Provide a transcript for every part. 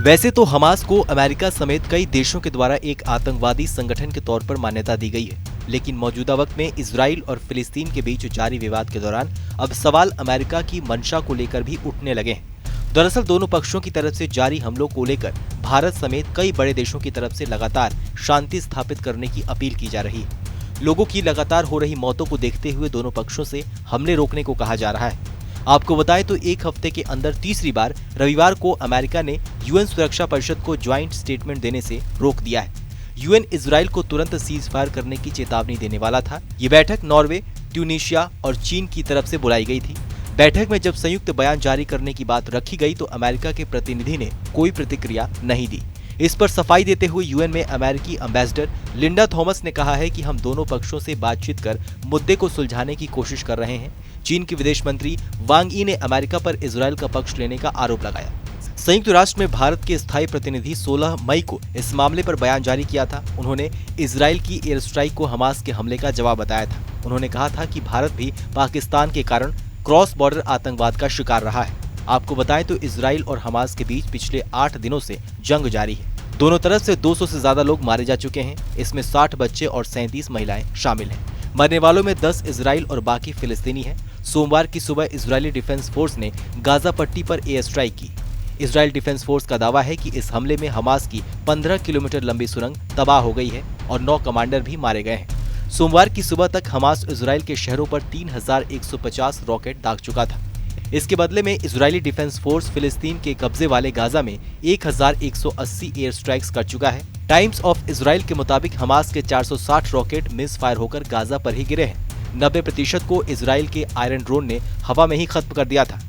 वैसे तो हमास को अमेरिका समेत कई देशों के द्वारा एक आतंकवादी संगठन के तौर पर मान्यता दी गई है, लेकिन मौजूदा वक्त में इजराइल और फिलिस्तीन के बीच जारी विवाद के दौरान अब सवाल अमेरिका की मंशा को लेकर भी उठने लगे हैं। दरअसल दोनों पक्षों की तरफ से जारी हमलों को लेकर भारत समेत कई बड़े देशों की तरफ से लगातार शांति स्थापित करने की अपील की जा रही है। लोगों की लगातार हो रही मौतों को देखते हुए दोनों पक्षों से हमले रोकने को कहा जा रहा है। आपको बताएं तो एक हफ्ते के अंदर तीसरी बार रविवार को अमेरिका ने यूएन सुरक्षा परिषद को ज्वाइंट स्टेटमेंट देने से रोक दिया है। यूएन इजराइल को तुरंत सीज फायर करने की चेतावनी देने वाला था। ये बैठक नॉर्वे, ट्यूनीशिया और चीन की तरफ से बुलाई गई थी। बैठक में जब संयुक्त बयान जारी करने की बात रखी गई तो अमेरिका के प्रतिनिधि ने कोई प्रतिक्रिया नहीं दी। इस पर सफाई देते हुए यूएन में अमेरिकी एम्बेसडर लिंडा थॉमस ने कहा है कि हम दोनों पक्षों से बातचीत कर मुद्दे को सुलझाने की कोशिश कर रहे हैं। चीन के विदेश मंत्री वांग यी ने अमेरिका पर इजराइल का पक्ष लेने का आरोप लगाया। संयुक्त राष्ट्र में भारत के स्थायी प्रतिनिधि 16 मई को इस मामले पर बयान जारी किया था। उन्होंने इजराइल की एयर स्ट्राइक को हमास के हमले का जवाब बताया था। उन्होंने कहा था कि भारत भी पाकिस्तान के कारण क्रॉस बॉर्डर आतंकवाद का शिकार रहा है। आपको बताएं तो इजराइल और हमास के बीच पिछले 8 दिनों से जंग जारी है। दोनों तरफ से 200 से ज्यादा लोग मारे जा चुके हैं। इसमें 60 बच्चे और 37 महिलाएं शामिल हैं। मरने वालों में 10 इजराइल और बाकी फिलिस्तीनी हैं। सोमवार की सुबह इजरायली डिफेंस फोर्स ने गाजा पट्टी पर एयर स्ट्राइक की। इजराइल डिफेंस फोर्स का दावा है कि इस हमले में हमास की 15 किलोमीटर लंबी सुरंग तबाह हो गई है और 9 कमांडर भी मारे गए हैं। सोमवार की सुबह तक हमास इजराइल के शहरों पर 3150 रॉकेट दाग चुका था। इसके बदले में इजरायली डिफेंस फोर्स फिलिस्तीन के कब्जे वाले गाजा में 1180 एयर स्ट्राइक्स कर चुका है। टाइम्स ऑफ इजराइल के मुताबिक हमास के 460 रॉकेट मिस फायर होकर गाजा पर ही गिरे हैं। 90% को इजराइल के आयरन ड्रोन ने हवा में ही खत्म कर दिया था।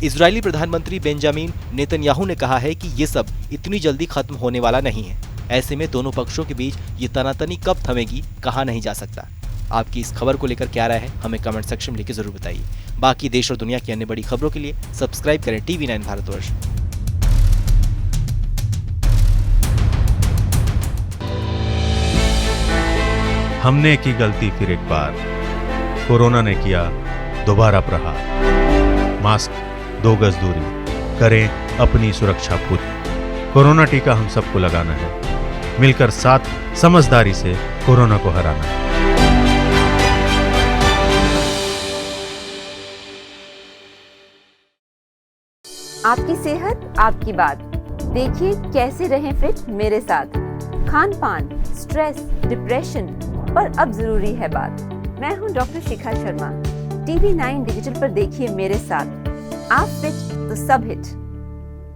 इजरायली प्रधानमंत्री बेंजामिन नेतन्याहू ने कहा है कि ये सब इतनी जल्दी खत्म होने वाला नहीं है। ऐसे में दोनों पक्षों के बीच ये तनातनी कब थमेगी कहा नहीं जा सकता। आपकी इस खबर को लेकर क्या राय है हमें कमेंट सेक्शन में लिखकर जरूर बताइए। बाकी देश और दुनिया की अन्य बड़ी खबरों के लिए सब्सक्राइब करें TV9 भारतवर्ष। हमने की गलती फिर एक बार, कोरोना ने किया दोबारा प्रहार। मास्क, 2 गज दूरी, करें अपनी सुरक्षा खुद। कोरोना टीका हम सबको लगाना है, मिलकर साथ समझदारी से कोरोना को हराना है। आपकी सेहत आपकी बात। देखिए कैसे रहें फिट मेरे साथ। खान पान, स्ट्रेस, डिप्रेशन पर अब जरूरी है बात। मैं हूं doctor Shikha Sharma. TV9 digital पर देखिए मेरे साथ। आप फिट तो सब हिट।